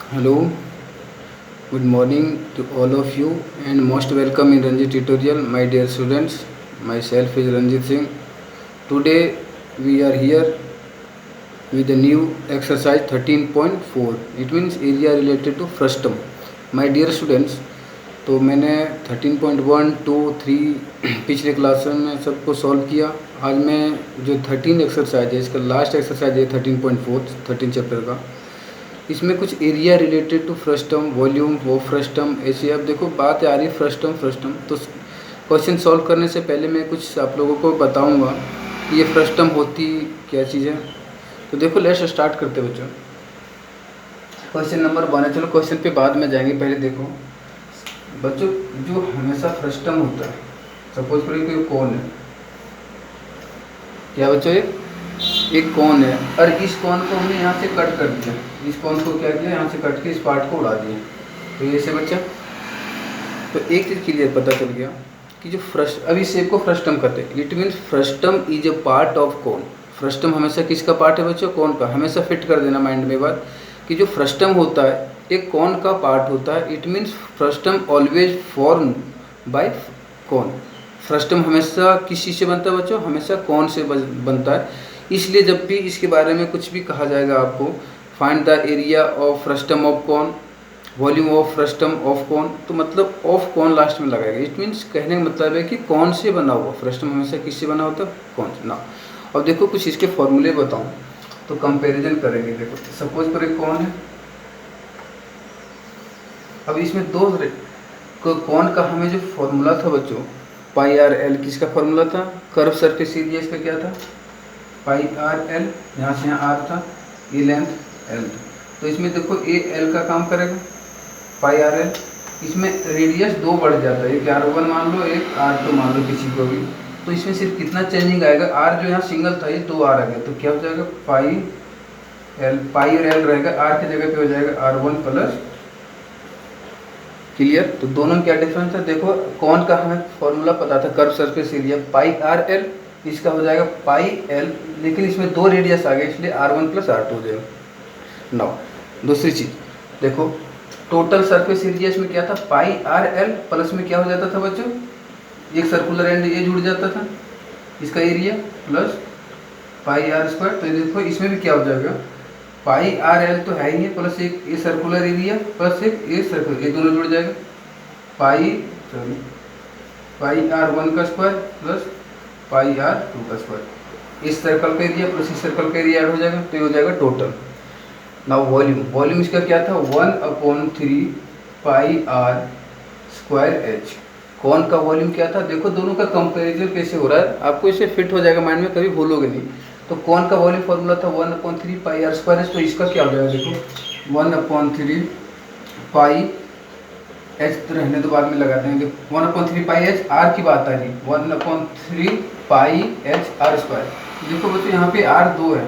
Hello, good morning to all of you and most welcome in Ranjit tutorial, my dear students. Myself is Ranjit Singh. Today we are here with a new exercise 13.4. It means area related to frustum. My dear students, तो मैंने 13.1, 2, 3 पिछले class में सबको solve किया। आज मैं जो 13 exercise है इसका लास्ट एक्सरसाइज है 13.4 13 चैप्टर का। इसमें कुछ area related to frustum, volume, वो फ्रस्टम ऐसे। अब देखो बात आ रही है फ्रस्टम फ्रस्टम, तो क्वेश्चन सॉल्व करने से पहले मैं कुछ आप लोगों को बताऊंगा कि ये फ्रस्टम होती क्या चीज़ है। तो देखो लेट्स स्टार्ट करते बच्चों। क्वेश्चन नंबर 1 है, चलो क्वेश्चन पे बाद में जाएंगे। पहले देखो बच्चों, जो हमेशा फ्रस्टम होता है, सपोज करिए कोई कौन है, क्या बच्चों एक कौन है और इस कौन को हमने यहाँ से कट कर दिया। इस कौन को क्या किया, यहाँ से कट के इस पार्ट को उड़ा दिया। तो ये से बच्चा, तो एक चीज़ क्लियर पता चल गया कि जो अब इस शेप को फ्रस्टम करते हैं। It means frustum is a part of कौन। फ्रस्टम हमेशा किसका पार्ट है बच्चों, कौन का। हमेशा फिट कर देना माइंड में बात कि जो फ्रस्टम होता है एक कौन का पार्ट होता है। It means frustum always form by कौन। फ्रस्टम हमेशा किस चीज़ से बनता है बच्चों, हमेशा कौन से बनता है। इसलिए जब भी इसके बारे में कुछ भी कहा जाएगा आपको, find the area of frustum of कौन, वॉल्यूम ऑफ फ्रस्टम ऑफ कौन, तो मतलब ऑफ कौन लास्ट में लगाएगा। इट मीन्स कहने का मतलब है कि कौन से बना हुआ। फ्रस्टम हमेशा किससे बना होता है, कौन से ना। अब देखो कुछ इसके फॉर्मूले बताऊँ तो कंपैरिजन करेंगे। देखो सपोज करें कौन है, अब इसमें दो कौन का हमें जो फॉर्मूला था बच्चों, पाई आर एल, किसका फॉर्मूला था, कर्व सरफेस एरिया इसका क्या था, पाई आर एल। यहाँ से यहाँ आर था, ए लेंथ एल था। तो इसमें देखो ए एल का काम करेगा, पाई आर एल। इसमें रेडियस दो बढ़ जाता है, एक R1 मान लो, एक R2 मान लो किसी को भी। तो इसमें सिर्फ कितना चेंजिंग आएगा, आर जो यहाँ सिंगल था ये 2 आर आ गया। तो क्या हो जाएगा, पाई एल, पाई और एल रहेगा, आर की जगह पे हो जाएगा R1 प्लस। क्लियर। तो दोनों में क्या डिफरेंस है, देखो कौन का हमें फॉर्मूला पता था, curve surface area pi R L, इसका हो जाएगा पाई एल, लेकिन इसमें दो रेडियस आ गए इसलिए R1 प्लस R2 हो जाएगा। नाउ दूसरी चीज देखो, टोटल सरफेस एरिया इसमें क्या था, पाई आर एल प्लस में क्या हो जाता था बच्चों, एक सर्कुलर एंड ये जुड़ जाता था इसका area, plus pi r square. तो देखो इसमें भी क्या हो जाएगा, पाई आर एल तो है ही है, प्लस एक ए सर्कुलर एरिया प्लस एक ए सर्कुलर, ये दोनों जुड़ जाएगा, पाई आर 1 का स्क्वायर प्लस पाई आर 2 का स्क्वायर। इस सर्कल का एरिया प्लस इस सर्कल का एरिया ऐड हो जाएगा, तो ये हो जाएगा टोटल। नाउ वॉल्यूम, वॉल्यूम इसका क्या था, 1/3 पाई आर स्क्वायर एच। कौन का वॉल्यूम क्या था, देखो दोनों का कंपैरिजन कैसे हो रहा है, आपको इसे फिट हो जाएगा माइंड में, कभी भूलोगे नहीं। तो कौन का वॉल्यूम फॉर्मूला था 1/3 पाई आर स्क्वायर एच। तो इसका क्या हो जाएगा, देखो 1/3 पाई एच, तो रहने तो बाद में लगाते हैं। 1/3 पाई एच, आर की बात आ रही, 1/3 पाई एच आर स्क्वायर। देखो बच्चों यहाँ पे आर 2 है,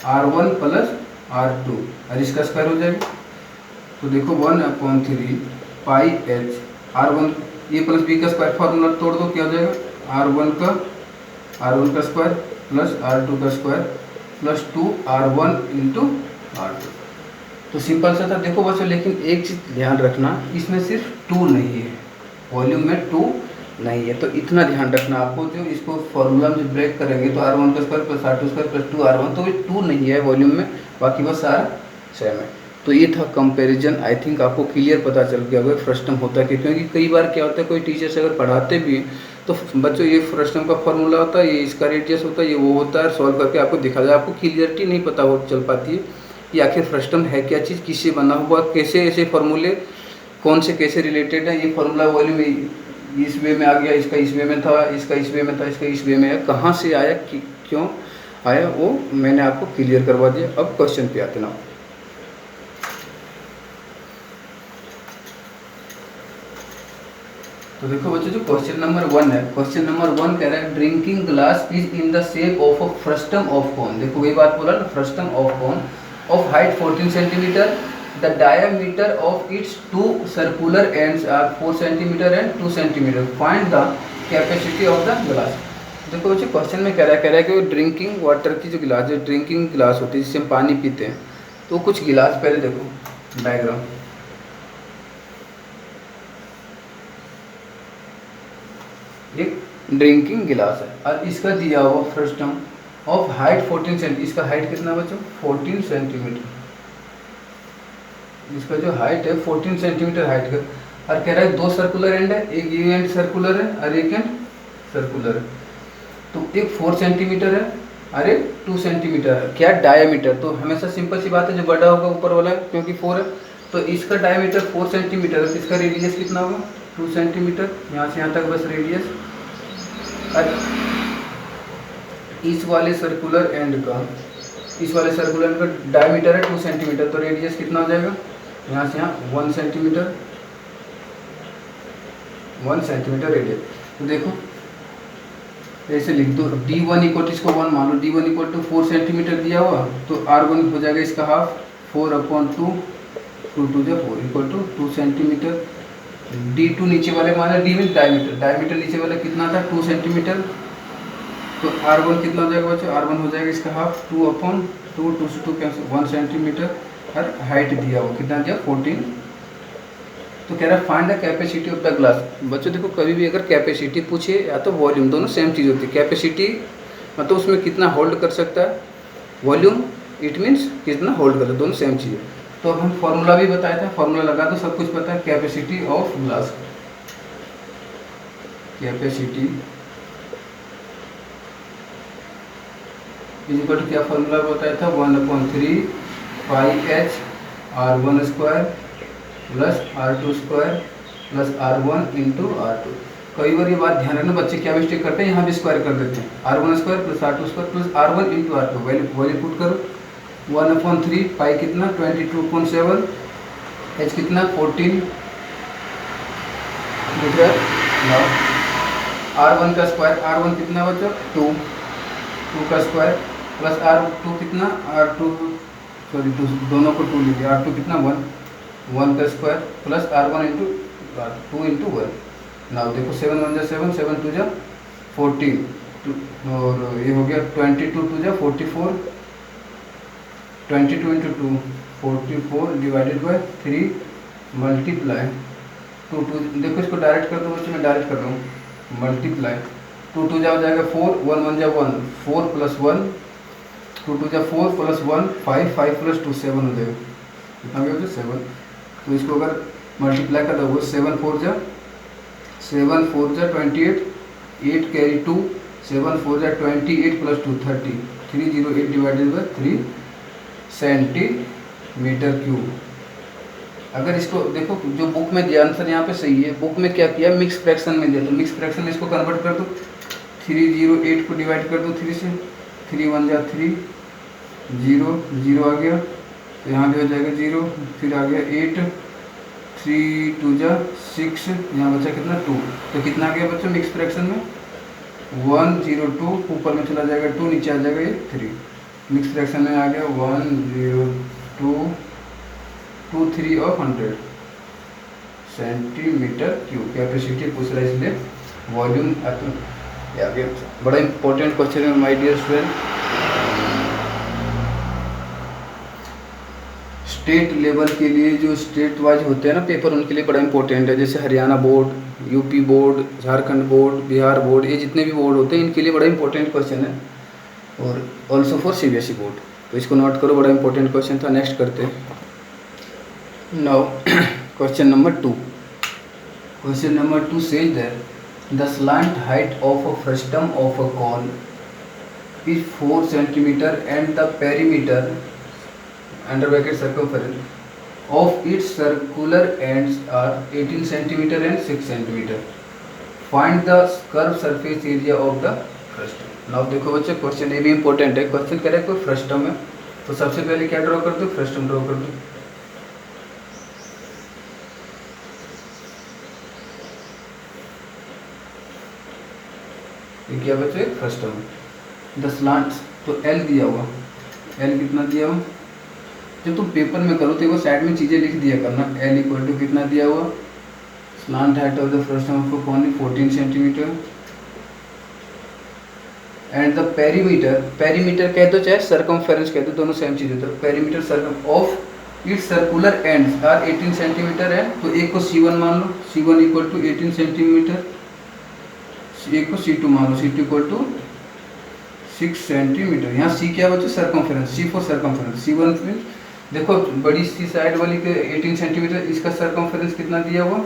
R1 प्लस R2 और इसका स्क्वायर हो जाएगा। तो देखो 1/3 पाई एच R1, ये प्लस बी का स्क्वायर, फॉर्मूला तोड़ दो, क्या हो जाएगा, R1 का स्क्वायर प्लस R2 का square plus 2R1 into R2। तो सिंपल सा था। देखो बच्चों लेकिन एक चीज़ ध्यान रखना, इसमें सिर्फ 2 नहीं है, वॉल्यूम में 2 नहीं है। तो इतना ध्यान रखना आपको, जो इसको फॉर्मूला में ब्रेक करेंगे तो R1 का square plus R2 square plus 2R1, तो ये 2 नहीं है वॉल्यूम में, बाकी बस सारा सेम है। तो ये था कंपैरिजन। आई थिंक आपको क्लियर पता चल गया होगा फ्रस्टम होता है, क्योंकि कई बार क्या होता है, कोई टीचर्स अगर पढ़ाते भी हैं तो बच्चों ये फ्रस्टम का फॉर्मूला होता है, ये इसका रेडियस होता है, ये वो होता है, सॉल्व करके आपको दिखा जाए, आपको क्लियरिटी नहीं पता हो चल पाती है कि आखिर फ्रस्टम है क्या चीज़, किससे बना हुआ, कैसे ऐसे फार्मूले कौन से कैसे रिलेटेड है। ये फार्मूला वॉल्यूम इस वे में आ गया, इसका इस वे में था, इसका इस वे में था, इसका इस वे में है, कहाँ से आया क्यों आया वो मैंने आपको क्लियर करवा दिया। अब क्वेश्चन पे आते ना। तो देखो बच्चों जो क्वेश्चन नंबर 1 है, क्वेश्चन नंबर 1 कह रहा है drinking glass is in the shape of a frustum of cone. देखो वही बात बोला ना, frustum of cone of height 14 centimetre, the diameter of its 2 circular ends are 4 centimetre and 2 centimetre, find the capacity of the glass. देखो बच्चों question में कह रहा है कि ड्रिंकिंग वाटर की जो गिलास, जो ड्रिंकिंग गिलास होती है जिससे हम पानी पीते हैं, तो कुछ गिलास पहले देखो डायग्राम। एक ड्रिंकिंग गिलास है और इसका दिया हुआ first term of height 14 centi, इसका हाइट कितना बच्चों 14 सेंटीमीटर, इसका जो हाइट है 14 सेंटीमीटर हाइट का, और कह रहा है दो सर्कुलर एंड है, एक ये एंड सर्कुलर है और एक एंड सर्कुलर है। तो एक 4 सेंटीमीटर है और एक 2 सेंटीमीटर है। क्या डायमीटर, तो हमेशा सिंपल सी बात है, जो बड़ा होगा ऊपर वाला है क्योंकि 4 है, तो इसका डायमीटर 4 सेंटीमीटर है, तो इसका रेडियस कितना होगा 2 सेंटीमीटर, यहाँ से यहाँ तक बस रेडियस। और इस वाले सर्कुलर एंड का, इस वाले सर्कुलर एंड का डायमीटर है 2 सेंटीमीटर, तो रेडियस कितना हो जाएगा यहाँ से यहाँ 1 सेंटीमीटर, 1 सेंटीमीटर रेडियस। तो देखो ऐसे लिख दो, d1 इक्वल टू, इसको 1 मान लो, d1 इक्वल टू 4 सेंटीमीटर दिया हुआ, तो r1 हो जाएगा इसका हाफ 4/2, 2 2 जा 4 इक्वल टू 2 सेंटीमीटर। d2 नीचे वाले माना, d मीन डायमीटर, डायमीटर नीचे वाला कितना था 2 सेंटीमीटर, तो r1 कितना हो जाएगा बच्चों, r1 हो जाएगा इसका हाफ 2/2, 2 से 2 कैंसिल 1 सेंटीमीटर, और हाइट दिया हुआ कितना दिया 14। तो कह रहा है find the capacity of the glass. बच्चों देखो कभी भी अगर कैपेसिटी पूछे या तो वॉल्यूम, दोनों सेम चीज़ होती है। कैपेसिटी मतलब उसमें कितना होल्ड कर सकता है, वॉल्यूम इट मीन्स कितना होल्ड कर, दोनों सेम चीज़ है। तो हम फॉर्मूला भी बताया था, फॉर्मूला लगा दो, सब कुछ पता है। Capacity of glass, capacity equal to क्या फॉर्मूला बताया था, 1/3 πh r1 square plus r2 square plus r1 into r2। कई बार ये बात ध्यान रखना, बच्चे क्या मिस्टेक करते हैं, यहाँ भी स्क्वायर कर देते हैं, r1 square plus r2 square plus r1 into r2, value put करो, 1/3 पाई कितना 22.7, h कितना 14 मीटर, r1 का स्क्वायर, r1 कितना बच्चों 2 का स्क्वायर प्लस r2 कितना, r2 सॉरी दोनों को 2 लीजिए, r2 कितना 1 का square plus r1 into 2 into 1। Now देखो 7 1 जा 7, 7 2 जा 14, और ये हो गया 22 2 जा 44, 22 इंटू 2 44 डिवाइडेड बाय 3 मल्टीप्लाई 2 2, देखो इसको डायरेक्ट कर दो बच्चों, मैं डायरेक्ट कर रहा हूँ, मल्टीप्लाई 2 2 जा हो जाएगा 4, 1 1 जा 1, 4 प्लस 1, 2 2 जा 4 प्लस 1 5, 5 प्लस 2 7 हो जाएगा, कितना हो गया 7। तो इसको अगर मल्टीप्लाई कर दोगे 7 4 जा 28, 8 कैरी 2, 7 4 जा 28 plus 2 30, 308 divided by 3 centimetre cube. अगर इसको देखो जो बुक में दिया आंसर यहाँ पे सही है, बुक में क्या किया मिक्स फ्रैक्शन में दिया, तो मिक्स फ्रैक्शन में इसको कन्वर्ट कर दो, 308 को डिवाइड कर दो 3 से, 3 1 जा 3, 0 0 आ गया, तो यहाँ भी हो जाएगा 0, फिर आ गया 8, 3 2 जा 6, यहाँ बचा कितना 2, तो कितना आ गया बच्चों मिक्स फ्रैक्शन में 102, ऊपर में चला जाएगा 2, नीचे आ जाएगा ये 3, मिक्स फ्रैक्शन में आ गया 102 23 ऑफ 100 सेंटीमीटर क्यूब। कैपेसिटी पूछ रहा है इसलिए वॉल्यूम आ गया। बड़ा इंपॉर्टेंट क्वेश्चन है my dear student. State level के लिए जो स्टेट वाइज होते हैं ना पेपर, उनके लिए बड़ा इंपॉर्टेंट है, जैसे Haryana board, UP board, Jharkhand board, Bihar board, ये जितने भी बोर्ड होते हैं इनके लिए बड़ा इंपॉर्टेंट क्वेश्चन है, और ऑल्सो फॉर सीबीएसई बोर्ड, तो इसको नोट करो, बड़ा इंपॉर्टेंट क्वेश्चन था। नेक्स्ट करते हैं। Now question number 2। Question number 2 says that the slant height of a frustum of a cone is 4 centimeter and the perimeter under bracket circumference of its circular ends are 18 centimeter and 6 centimeter. Find the curved surface area of the frustum. Now देखो बच्चे question ये भी important है। Question कह रहा है कोई frustum है, तो सबसे पहले क्या ड्रॉ कर दो, फ्रस्टम ड्रॉ कर दो। ये क्या बच्चे फ्रस्टम, द स्लांट, तो एल दिया हुआ, एल कितना दिया हुआ, जब तुम पेपर में करो तो वो साइड में चीज़ें लिख दिया करना। एल इक्वल टू कितना दिया हुआ, slant height of the frustum of cone 14 centimetre and the perimeter, perimeter कह दो चाहे सरकमफेरेंस कह दो, दोनों सेम चीज़ होता है। Perimeter circum of its circular ends are 18 centimetre है, तो एक को C1 मान लो, C1 इक्वल टू 18 सेंटीमीटर, एक को C2 मान लो, C2 इक्वल टू 6 सेंटीमीटर। यहाँ C क्या बच्चों? Circumference, C for circumference. C1 में देखो बड़ी सी साइड वाली के 18 सेंटीमीटर, इसका सर्कमफेरेंस कितना दिया हुआ?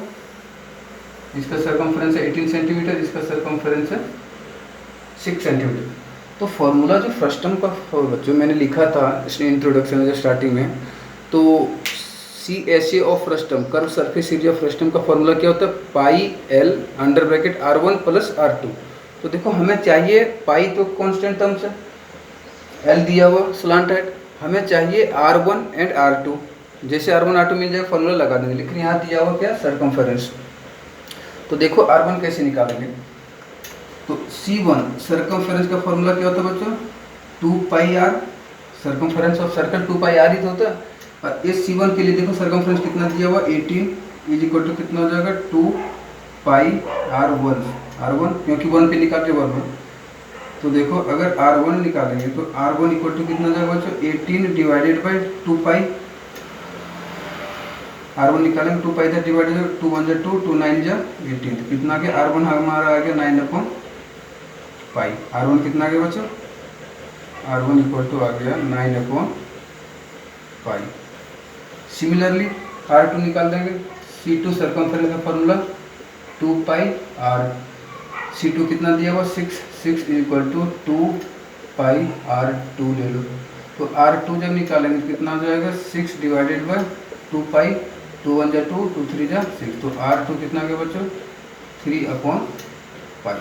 इसका सर्कमफेरेंस है 18 सेंटीमीटर, इसका सर्कमफेरेंस है 6 सेंटीमीटर। तो फॉर्मूला जो फ्रस्टम का बच्चों मैंने लिखा था इसमें इंट्रोडक्शन में स्टार्टिंग में, तो CSA of frustum, curve surface area of frustum का फॉर्मूला क्या होता है? पाई L under bracket R1 plus R2। तो देखो हमें चाहिए पाई तो कांस्टेंट टर्म्स है, L दिया हुआ स्लांट है, हमें चाहिए R1 एंड R2। जैसे R1 R2 मिल जाएगा फॉर्मूला लगा देंगे, लेकिन यहाँ दिया हुआ क्या? सर्कमफेरेंस। तो देखो R1 कैसे निकालेंगे? तो C1 सर्कमफेरेंस का फॉर्मूला क्या होता है बच्चों? 2 पाई R, circumference of circle 2 pi R ही तो होता है। और इस C1 के लिए देखो सर्कमफेरेंस कितना दिया हुआ? 18 इज इक्वल टू कितना हो जाएगा? 2 पाई R1, R1 क्योंकि 1 पे निकाल के 1 में, तो देखो अगर R1 निकालेंगे तो R1 इक्वल टू कितना जाएगा बच्चों? 18 डिवाइडेड बाई 2 पाई। R1 निकालेंगे 2 पाई था डिवाइडेड 2 1 जा 2, 2 9 जा 18, तो कितना गया? R1 हमारा आ गया 9 अपॉन पाई। R1 कितना गया बच्चों? R1 इक्वल टू आ गया 9 अपॉन पाई। सिमिलरली R2 निकाल देंगे, C2 सर्कमफेरेंस का फॉर्मूला 2 पाई R, C2 कितना दिया हुआ? 6, 6 इक्वल टू 2 पाई R2 ले लो। तो R2 जब निकालेंगे कितना हो जाएगा? 6 डिवाइडेड बाई 2 पाई, 2 1 जा 2, 2 3 जा 6, तो R2 कितना गया बच्चों? 3 अपॉन पाई।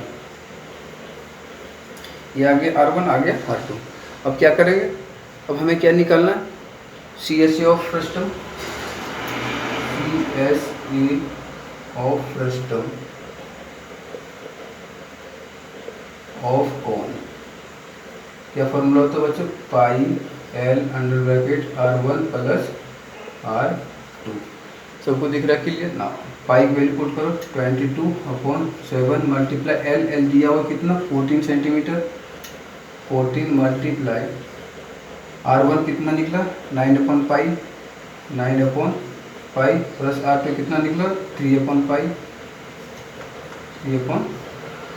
ये आ गया R1, आ गया R2। अब क्या करेंगे? अब हमें क्या निकालना है? CSA of frustum, CSA of frustum of cone. क्या फॉर्मूला होता है बच्चों? पाई L under bracket R1 plus R2। सबको दिख रहा है क्लियर ना? पाई की वैल्यू पुट करो 22/7 मल्टीप्लाई L दिया हुआ कितना? 14 सेंटीमीटर, 14 मल्टीप्लाई R1 कितना निकला? 9 upon pi, 9 upon pi plus R2 कितना निकला? 3 अपॉन पाई, 3 अपॉन,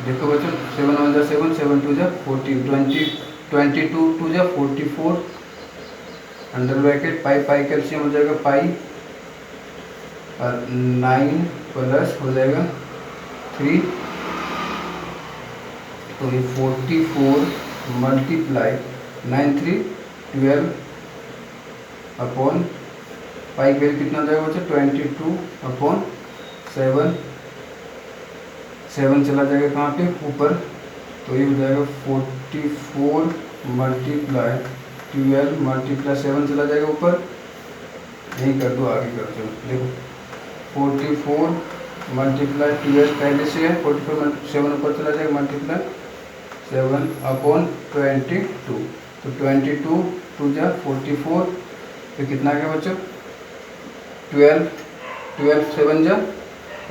देखो बच्चों 7 1 जा 7, 7 2 जा 14, 22 2 जा 44 अंडर ब्रैकेट पाई, पाई कैल्शियम हो जाएगा पाई, और 9 प्लस हो जाएगा 3, तो ये 44 मल्टीप्लाई 9 3 12 अपॉन पाई का वैल्यू कितना हो जाएगा बच्चों? 22 अपॉन 7, 7 चला जाएगा कहाँ पे? ऊपर, तो ये हो जाएगा 44 मल्टीप्लाई 12 मल्टीप्लाई 7 चला जाएगा ऊपर, यही कर दो, आगे कर दो। देखो 44 मल्टीप्लाई 12 पहले से है, 44 7 ऊपर चला जाएगा मल्टीप्लाई 7 अपॉन 22, तो 22 2 जा 44, तो कितना गया बच्चों? 12 12 7 जा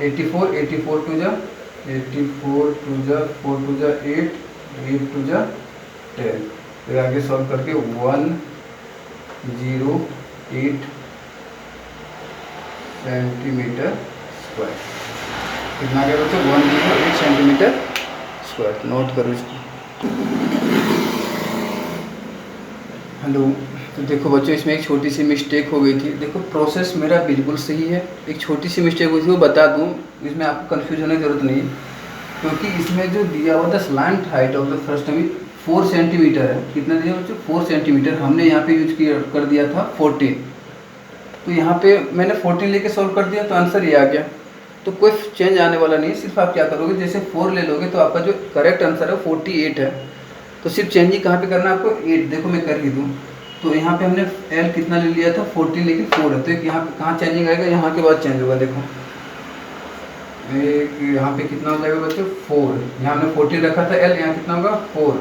84, 84 2 जा 84 2 जा 4 2 जा 8, 8 2 जा 10, फिर आगे सॉल्व करके 108 सेंटीमीटर स्क्वायर। कितना गया बच्चों? 108 सेंटीमीटर स्क्वायर। नोट करो इसको। हेलो, तो देखो बच्चों इसमें एक छोटी सी मिस्टेक हो गई थी। देखो प्रोसेस मेरा बिल्कुल सही है, एक छोटी सी मिस्टेक हुई थी वो बता दूं, इसमें आपको कंफ्यूज होने की जरूरत नहीं है, क्योंकि इसमें जो दिया हुआ था slant height of the frustum 4 centimetre है। कितना दिया बच्चों? 4 सेंटीमीटर। हमने यहाँ पे यूज किया कर दिया था 14, तो यहाँ पे मैंने 14 लेके सॉल्व कर दिया, तो आंसर ये आ गया। तो कोई चेंज आने वाला नहीं है, सिर्फ आप क्या करोगे, जैसे 4 ले लोगे तो आपका जो करेक्ट आंसर है 48 है, तो सिर्फ चेंज ही कहाँ पे करना है आपको? 8। देखो मैं कर ही दूँ, तो यहाँ पे हमने L कितना ले लिया था? 14, लेकिन 4 है, तो एक यहाँ पे कहाँ चेंजिंग आएगा? यहाँ के बाद चेंज होगा। देखो एक यहाँ पे कितना हो जाएगा बच्चों? 4। यहाँ हमने 14 रखा था L, यहाँ कितना होगा? 4।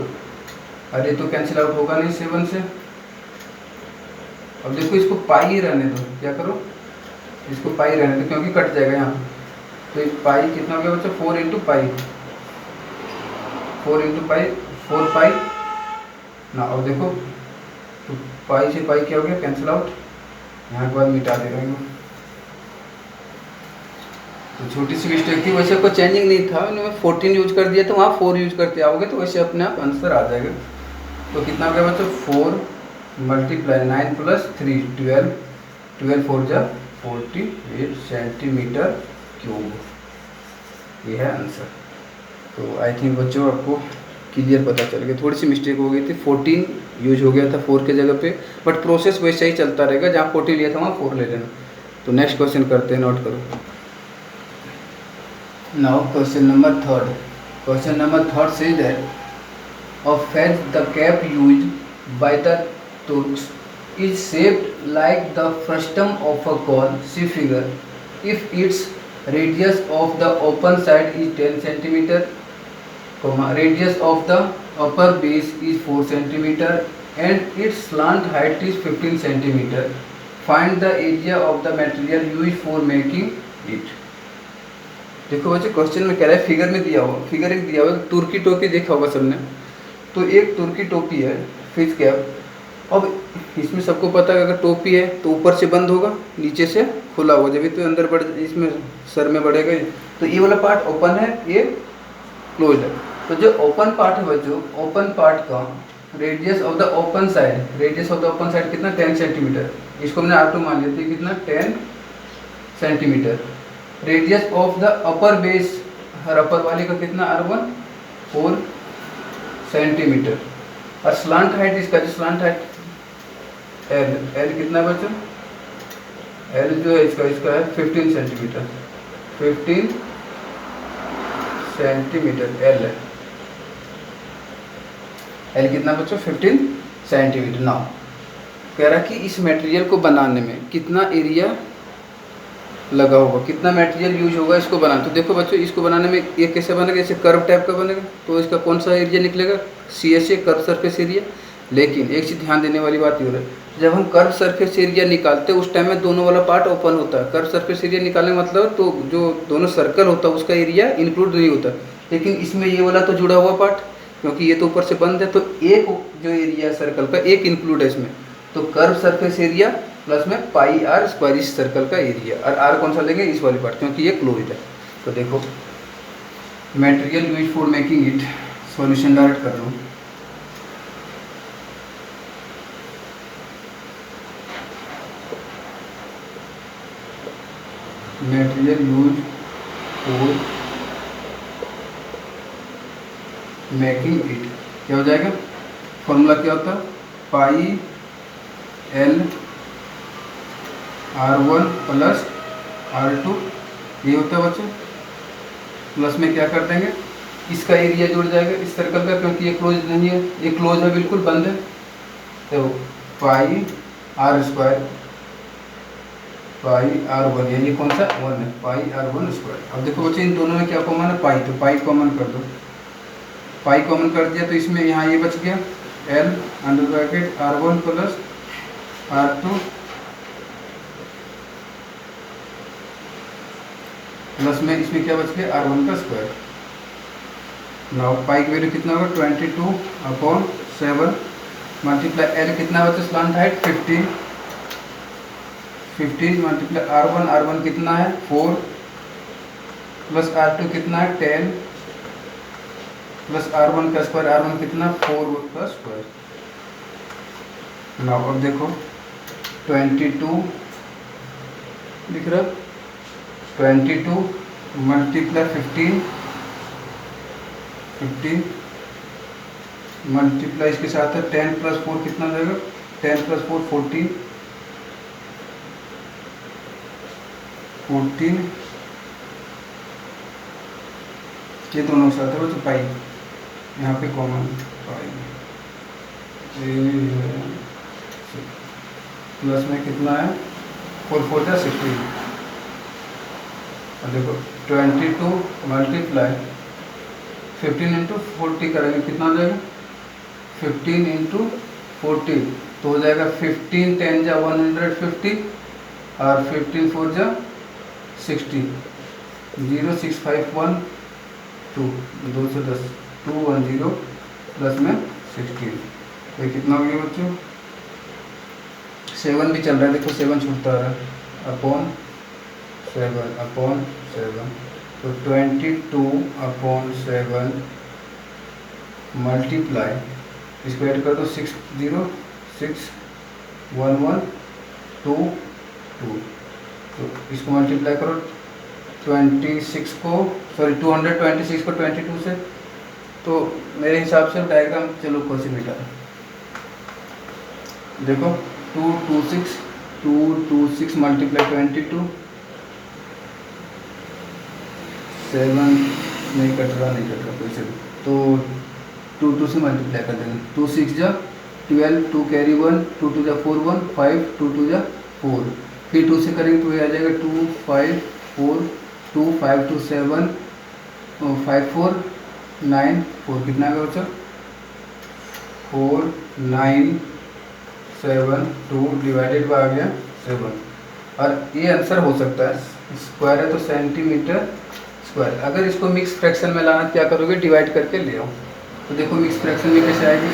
अरे तो कैंसिल आउट होगा नहीं 7 से। अब देखो इसको पाई ही रहने दो, क्या करो, इसको पाई रहने दो क्योंकि कट जाएगा यहाँ। तो ये पाई कितना हो गया बच्चों? 4 इंटू पाई, 4 इंटू पाई 4 पाई ना। और देखो तो पाई से पाई क्या हो गया? कैंसिल आउट, यहाँ के बाद मिटा दे रहा हूँ। तो छोटी सी मिस्टेक थी, वैसे आपको चेंजिंग नहीं था, मैंने 14 यूज कर दिया तो वहाँ 4 यूज करते आओगे तो वैसे अपने आप आंसर आ जाएगा। तो कितना हो गया बच्चों, 4 मल्टीप्लाई 9 प्लस 3 12, 12 4 जा 48 सेंटीमीटर क्यूब, ये है आंसर। तो आई थिंक बच्चों आपको क्लियर पता चल गया, थोड़ी सी मिस्टेक हो गई थी, 14 यूज हो गया था 4 के जगह पे, बट प्रोसेस वैसे ही चलता रहेगा, जहाँ 40 लिया था वहाँ 4 ले लेना। तो नेक्स्ट क्वेश्चन करते हैं, नोट करो। Now question number 3rd, question number 3rd says that a fence the cap used by the Turks is shaped like the frustum of a corn. See figure. If its radius of the open side is 10 centimeter, radius of the upper base is 4 centimeter and its slant height is 15 centimeter. Find the area of the material used for making it. देखो बच्चे question में कह रहा है, figure में दिया हुआ, figure एक दिया हुआ, तुर्की टोपी देखा होगा सबने। तो एक तुर्की टोपी है फिश कैप। अब इसमें सबको पता है अगर टोपी है तो ऊपर से बंद होगा, नीचे से खुला होगा, जब भी तो अंदर बढ़ इसमें सर में बढ़ेगा। तो ये वाला पार्ट ओपन है, ये क्लोज है। तो जो ओपन पार्ट है बच्चों, ओपन पार्ट का radius of the open side, radius of the open side कितना, 10 सेंटीमीटर। इसको मैंने R2 मान लिया था, कितना 10 centimetre. Radius of the upper base, हर अपर वाले का कितना, R1 4 सेंटीमीटर। और स्लांट हाइट इसका, जो स्लांट हाइट L कितना है बच्चों, L जो है इसका है 15 सेंटीमीटर, 15 सेंटीमीटर L है। L कितना बच्चों, 15 सेंटीमीटर। नाउ कह रहा कि इस मटेरियल को बनाने में कितना एरिया लगा होगा, कितना मटेरियल यूज होगा इसको बनाना। तो देखो बच्चों, इसको बनाने में ये कैसे बनेगा, जैसे कर्व टाइप का बनेगा, तो इसका कौन सा एरिया निकलेगा, CSA, कर्व सरफेस एरिया। लेकिन एक चीज़ ध्यान देने वाली बात ये हो रहा है, जब हम कर्व सरफेस एरिया निकालते हैं उस टाइम में दोनों वाला पार्ट ओपन होता है। कर्व सरफेस एरिया निकालने मतलब तो जो दोनों सर्कल होता है उसका एरिया इंक्लूड नहीं होता, लेकिन इसमें ये वाला तो जुड़ा हुआ पार्ट, क्योंकि ये तो ऊपर से बंद है, तो एक जो एरिया सर्कल का एक इंक्लूड है इसमें। तो कर्व सरफेस एरिया प्लस में पाई आर स्क्वायर इस सर्कल का एरिया, और आर कौन सा लेंगे, इस वाली पार्ट, क्योंकि ये क्लोज्ड है। तो देखो material use for making it, solution direct कर रहा हूँ। Material use for making it क्या हो जाएगा, फॉर्मूला क्या होता है, पाई L R1 प्लस R2, ये होता है बच्चों। प्लस में क्या कर देंगे, इसका एरिया जुड़ जाएगा इस सर्कल का, क्योंकि ये क्लोज नहीं है, ये क्लोज है, बिल्कुल बंद है। तो पाई R स्क्वायर, पाई R1, ये कौन सा 1 है, पाई R1 स्क्वायर। अब देखो बच्चों, इन दोनों में क्या कॉमन है, पाई, तो पाई कॉमन कर दो। पाई कॉमन कर दिया तो इसमें यहाँ ये बच गया L under bracket R1 plus R2 plus में इसमें क्या बच गया, R1 का स्क्वायर। नाउ पाई की वैल्यू कितना होगा, 22/7 मल्टीप्लाई L कितना बचा, स्लांट हाइट 15 मल्टीप्लाई R1 कितना है 4 प्लस R2 कितना है 10 प्लस R1 का स्क्वायर, R1 कितना 4 का स्क्वायर। नाउ अब देखो 22 लिख रहा, 22 मल्टीप्लाई 15 मल्टीप्लाई इसके साथ है 10 प्लस 4 कितना जाएगा, 10 प्लस 4 14 ये दोनों साथ है तो पाई, यहाँ पे कॉमन पाई, प्लस में कितना है 4 4 जा 16। और देखो 22 मल्टीप्लाई 15 इंटू 40 करेंगे, कितना हो जाएगा 15 इंटू 40, तो हो जाएगा 15 10 जा 150 और 15 4 जा 60, 06512 210 210 प्लस में 16, तो कितना हो गया बच्चों 7 भी चल रहा है, देखो 7 छूटता रहा अपॉन 7 तो 22/7 मल्टीप्लाई, इसको ऐड कर दो 6061122, तो इसको मल्टीप्लाई करो 26 को 226 को 22 से, तो मेरे हिसाब से डायग्राम, चलो क्वेश्चन मिटा देखो 226 मल्टीप्लाई 22, 7 नहीं कट रहा कोई से, तो 2 से मल्टीप्लाई कर देंगे, 2 6 जा 12, 2 कैरी 1, 2 2 जा 4 1 5, 2 2 जा 4, फिर 2 से करेंगे तो ये आ जाएगा 2 5 4 2 5 2 7 5 4 9 4, कितना का बच्चा 4 9 7 2 डिवाइडेड बाय आ गया 7, और ये आंसर हो सकता है, स्क्वायर है तो सेंटीमीटर स्क्वायर। अगर इसको मिक्स फ्रैक्शन में लाना क्या करोगे, डिवाइड करके ले आओ, तो देखो मिक्स फ्रैक्शन में कैसे आएगी,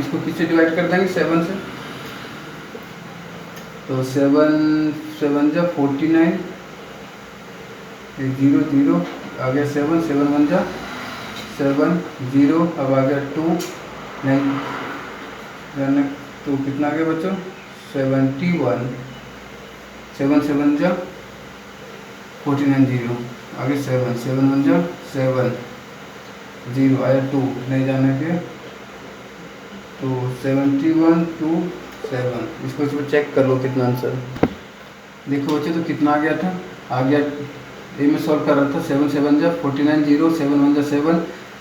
इसको किससे डिवाइड कर देंगे 7 से, तो 7 7 जा 49, 0 0 आ गया 7 7 1 जा 7 0, अब आ गया 2 नहीं, तो कितना आ गया बच्चों 71, 7 7 जा 49 0, आगे 7 7 1 जा 7 0 आया 2 नहीं जाने के, तो 71 2 7, इसको चेक कर लो कितना आंसर, देखो बच्चे तो कितना आ गया था, आ गया ए में सॉल्व कर रहा था 7 7 जा 49 0, 7 1 जा 7,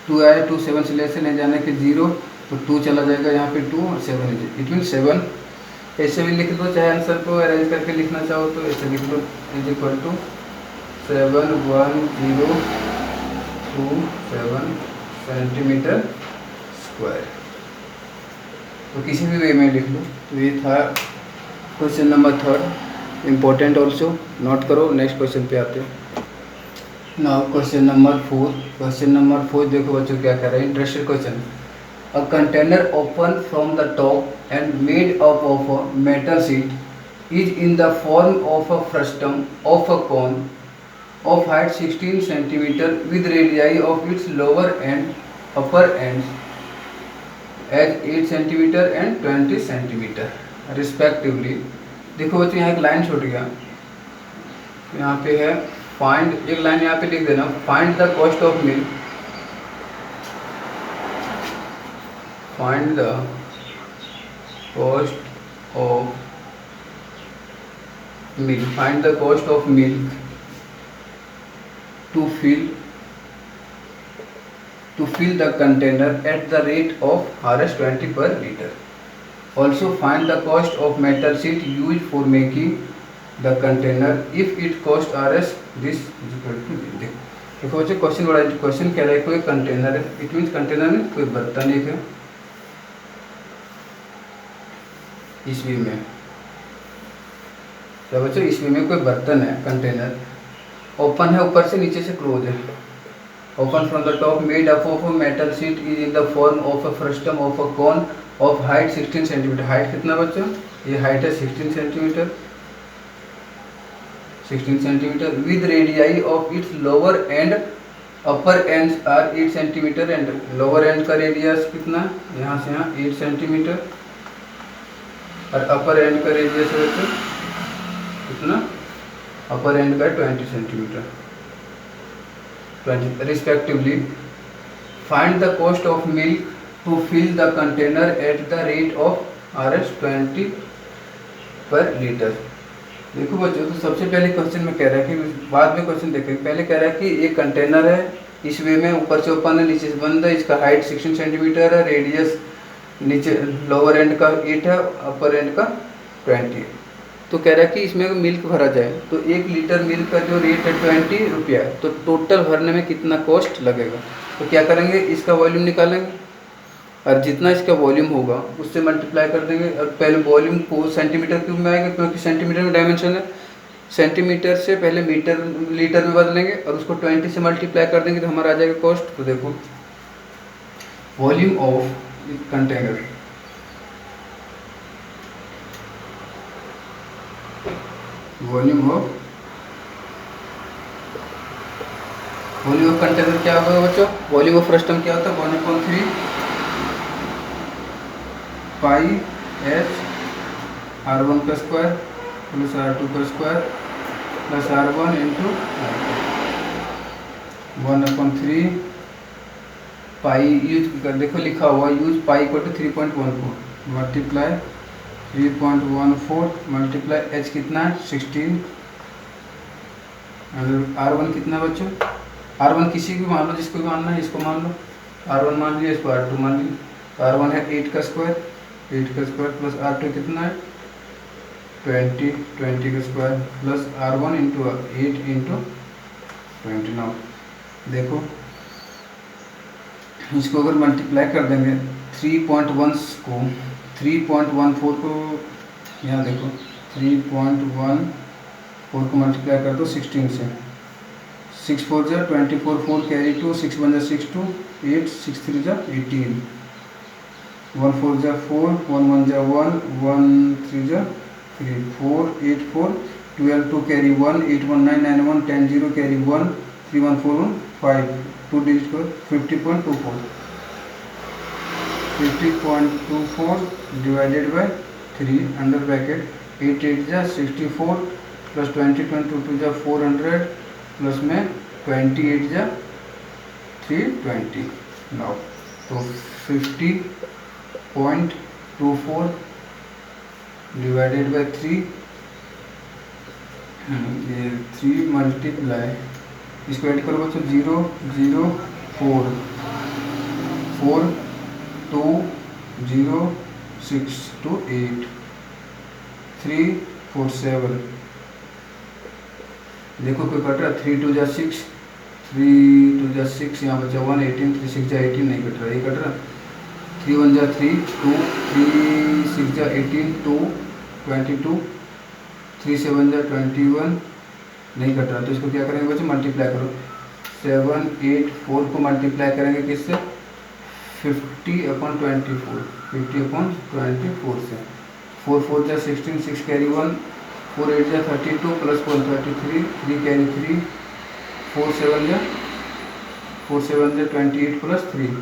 2 आया 2 7 से लेसे नहीं जाने के 0, तो 2 चला जाएगा यहाँ पे 2 और 7 इट मीन 7, ऐसे भी लिख दो, चाहे आंसर को अरेंज करके लिखना चाहो तो ऐसे लिख दो, is equal to 7102 centimetre square, तो किसी भी वे में लिख लो। तो ये था question number 3, important also, note करो। नेक्स्ट क्वेश्चन पे आते हैं। नाउ क्वेश्चन नंबर 4 देखो बच्चों क्या कह रहा है, interested question. A container open from the top and made up of a metal sheet is in the form of a frustum of a cone of height 16 cm with radii of its lower and upper ends as 8 cm and 20 cm respectively। देखो बच्चों यहाँ एक line छूट गया, यहाँ पे है find, एक लाइन यहाँ पे लिख देना, find the cost of milk, find the cost of milk, find the cost of milk to fill the container at the rate of Rs 20 per liter. Also find the cost of metal sheet used for making the container if it cost Rs this is equal to, देखो बच्चे question बड़ा, question कह रहा है कोई container है, it means container में कोई बर्तन एक है ईस्वी में, क्या बच्चों ईस्वी में कोई बर्तन है, कंटेनर ओपन है, ऊपर से नीचे से क्लोज है, open from the top, made up of metal sheet, is in the form of a frustum of a cone of height 16 centimetre, height कितना बच्चों, ये हाइट है 16 centimetre with radii of its lower end upper ends are 8 centimetre and lower end का radius कितना, यहाँ से यहाँ 8 centimetre और अपर एंड का रेडियस है बच्चों कितना, अपर एंड का 20 centimetre 20 respectively. Find the cost of milk to fill the container at the rate of Rs 20 पर लीटर। देखो बच्चों तो सबसे पहले क्वेश्चन में कह रहा है कि बाद में क्वेश्चन देखेंगे, पहले कह रहा है कि एक कंटेनर है, इस वे में ऊपर से ओपन है नीचे से बंद है, इसका हाइट 16 सेंटीमीटर है, रेडियस नीचे लोअर एंड का 8 है, अपर एंड का 20 है। तो कह रहा है कि इसमें मिल्क भरा जाए तो 1 लीटर मिल्क का जो रेट है 20 रुपया है, तो टोटल भरने में कितना कॉस्ट लगेगा। तो क्या करेंगे, इसका वॉल्यूम निकालेंगे और जितना इसका वॉल्यूम होगा उससे मल्टीप्लाई कर देंगे, और पहले वॉल्यूम को सेंटीमीटर क्यूब में आएगा क्योंकि सेंटीमीटर में डायमेंशन है, सेंटीमीटर से पहले लीटर में बदलेंगे और उसको 20 से मल्टीप्लाई कर देंगे तो हमारा आ जाएगा कॉस्ट। तो देखो volume of container volume of container क्या होगा बच्चों? वॉल्यूम ऑफ फ्रस्टम क्या होता है? 1/3 पाई एच R1 का स्क्वायर प्लस R2 का स्क्वायर प्लस R1 इंटू 1/3 पाई यूज देखो लिखा हुआ यूज पाई को टू 3.14 मल्टीप्लाई 3.14 मल्टीप्लाई एच कितना है 16 R1 कितना बच्चों? R1 किसी भी मान लो, जिसको भी मानना है, इसको मान लो R1 मान लिया, इसको R2 मान लिया। तो R1 है 8 का स्क्वायर प्लस R2 कितना है 20 का square plus R1 into 8 into 20। Now देखो इसको अगर मल्टीप्लाई कर देंगे 3.1 को 3.14 को, यहाँ देखो 3.14 को मल्टीप्लाई कर दो 16 से, 6 4 जा 24 4 कैरी 2 6 1 जा 6 2 8 6 3 जा 18 1 4 जा 4 1 1 जा 1 1 3 जा 3 4 8 4 12 2 कैरी 1 8 1 9 9 1 10 0 कैरी 1 3 1 4 1 5 2 डिजिट को 50.24 डिवाइडेड बाय 3 अंडर ब्रैकेट 8 8 जा 64 प्लस 20 22 जा 400 प्लस में 28 जा 320। नाउ तो 50.24 डिवाइडेड बाय 3 ये 3 मल्टीप्लाई इसको ऐड करो बच्चों 0 0 4 4 2 0 6 2 8 3 4 7 देखो कोई कट रहा 3 2 जा 6 3 2 जा 6 यहाँ बचा 1 18 3 6 जा 18 नहीं कट रहा, ये कट रहा 3 1 जा 3 2 3 6 जा 18 2 22 3 7 जा 21 नहीं कट रहा। तो इसको क्या करेंगे बच्चों मल्टीप्लाई करो 7 8 4 को मल्टीप्लाई करेंगे किससे 50/24 50/24 से 4 4 जा 16 6 कैरी 1 4 8 जा 32 प्लस 1 33 3 कैरी 3 4 7 जा 28 प्लस 3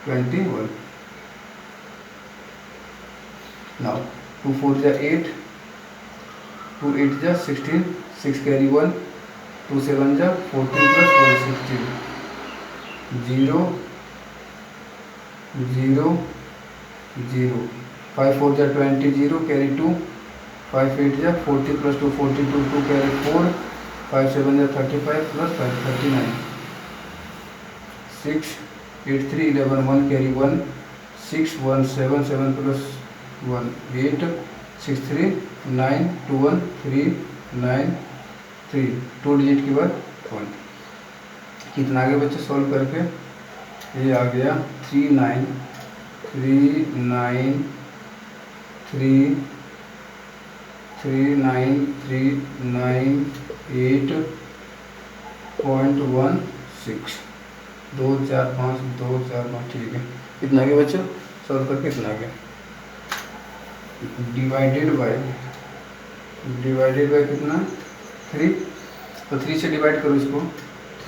21। नाउ 2 4 जा 8 2 8 जा 16 6 कैरी 1 2 7 जा 14 प्लस 4 16 0 0 0 5 4 जा 20 0 कैरी 2 5 8 जा 40 प्लस 2 42 2 कैरी 4 5 7 जा 35 प्लस 5 39 6 8 3 11 1 कैरी 1 6 1 7 7 प्लस 1 8 6 3 9 2 1 3 9 3 2 डिजिट के बाद 1 कितना आगे बच्चे सॉल्व करके ये आ गया 3 9 3 9 3 3 9 3 9 8.16 2 4 5 2 4 5 ठीक है। कितना आगे बच्चों सॉल्व करके कितना आगे डिवाइडेड बाय कितना 3, तो 3 से डिवाइड करो इसको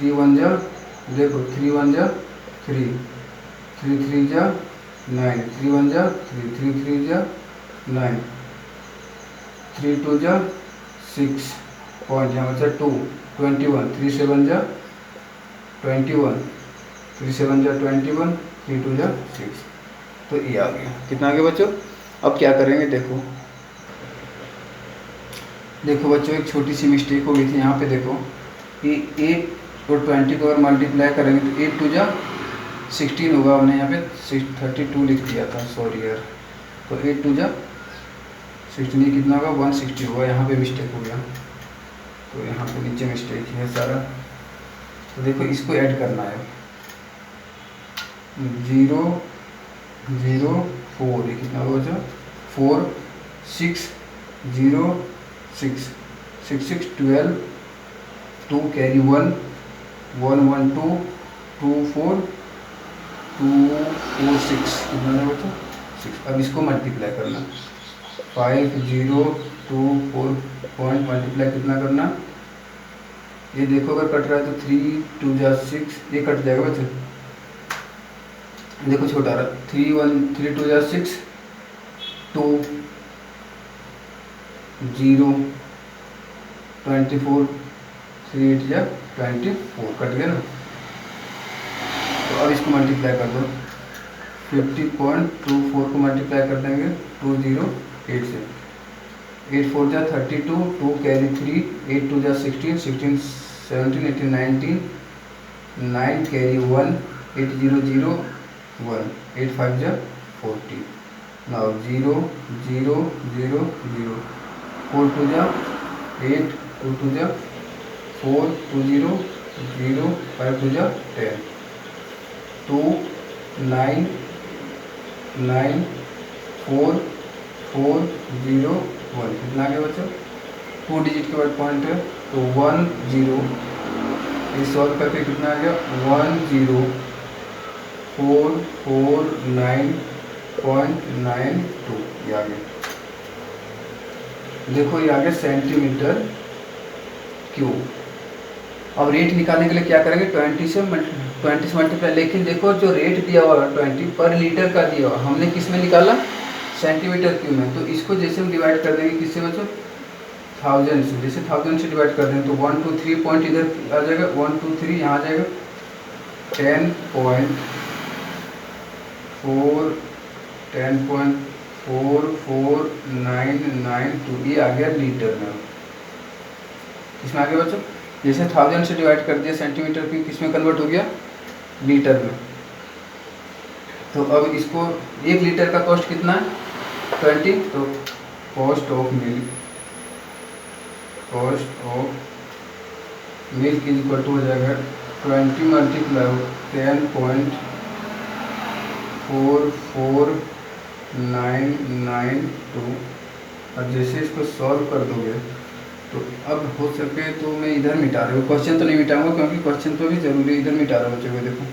3 1 जा देखो 3 1 जा 3 3 3 जा 9 3 1 जा 3 3 3 जा 9 3 2 जा 6 पॉइंट यहाँ बचा 2 21 3 7 जा 21 3 7 जा 21 3 2 जा 6। तो ये आ गया कितना आगे बच्चों। अब क्या करेंगे देखो बच्चों एक छोटी सी मिस्टेक हो गई थी यहाँ पे देखो कि 8 और 20 को अगर मल्टीप्लाई करेंगे तो 8 2 जा 16 होगा, हमने यहाँ पे 32 लिख दिया था सॉरी यार। तो 8 2 जा 16 कितना होगा 160 होगा, यहाँ पे मिस्टेक हो गया तो यहाँ पे नीचे मिस्टेक है सारा। तो देखो इसको ऐड करना है 0 0 4 ये कितना होगा 4 6 0 6 6 6 12 2 कैरी 1 1 1 2 2 4 2 4 6 कितना है बच्चों 6। अब इसको मल्टीप्लाई करना 5024 पॉइंट मल्टीप्लाई कितना करना, ये देखो अगर कट रहा है तो 3 2 जा 6, ये कट जाएगा बच्चों, देखो छोटा रहा 3 2 जा 6, 2 0 24 3 8 जा 24, कट गया ना। तो अब इसको मल्टीप्लाई कर दो, 50.24 को मल्टीप्लाई कर देंगे 208 से, 8 4 जा 32, 2 कैरी 3, 8 2 जा 16, 16 17 18 19, 9 कैरी 1, 8 0 0 1, 8 5 जा 40, नाउ 0 0 0 0, 4 2 जा 8, 2 2 जा 4, 2 0 0, 5 2 जा 10, 2 9 9 4 4 0 1, कितना आ गया बच्चों, 2 डिजिट के बाद पॉइंट है तो 1 0, ये सॉल्व करके कितना आ गया 10449.92, ये आ गया। देखो ये आ गया सेंटीमीटर क्यूब। अब रेट निकालने के लिए क्या करेंगे, 20 से मल्टीप्लाई, लेकिन देखो जो रेट दिया हुआ 20 पर लीटर का दिया हुआ, हमने किस में निकाला, सेंटीमीटर क्यूब में। तो इसको जैसे हम डिवाइड कर देंगे किससे बच्चों, 1000 से, जैसे 1000 से डिवाइड कर देंगे तो 1 2 3 पॉइंट इधर आ जाएगा, 1 2 3 यहाँ आ जाएगा, 10.44992, ये आ गया लीटर में। इसमें आ गया बच्चों, जैसे 1000 से डिवाइड कर दिया सेंटीमीटर क्यूब, किस में कन्वर्ट हो गया, लीटर में। तो अब इसको 1 लीटर का कॉस्ट कितना है 20, तो cost of milk is equal to हो जाएगा 20 मल्टीप्लाई 10.44992। और जैसे इसको सॉल्व कर दोगे तो अब हो सके तो मैं इधर मिटा रहा हूँ, क्वेश्चन तो नहीं मिटाऊंगा क्योंकि क्वेश्चन तो भी जरूरी है, इधर मिटा रहा हूँ बच्चों को, देखो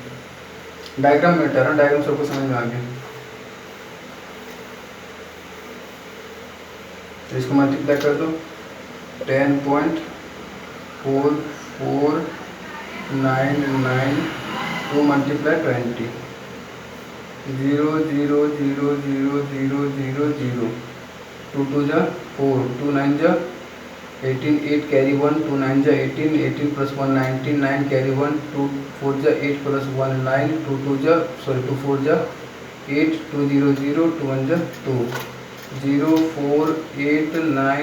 डायग्राम में मिटा रहा हूँ, डायग्राम सबको समझ में आ गया। तो इसको मल्टीप्लाई कर दो 10.44992 मल्टीप्लाई 20, 0 0 0 0 0 0 0, 2 2 जा 4, 2 9 जा 18, 8 कैरी 1, 2 9 जा 18, 18 प्लस 1 19, 9 कैरी 1, 2 4 जा 8 प्लस 1 9, 2 4 जा 8, 2 0 0, 2 1 जा 2, 0 4 8 9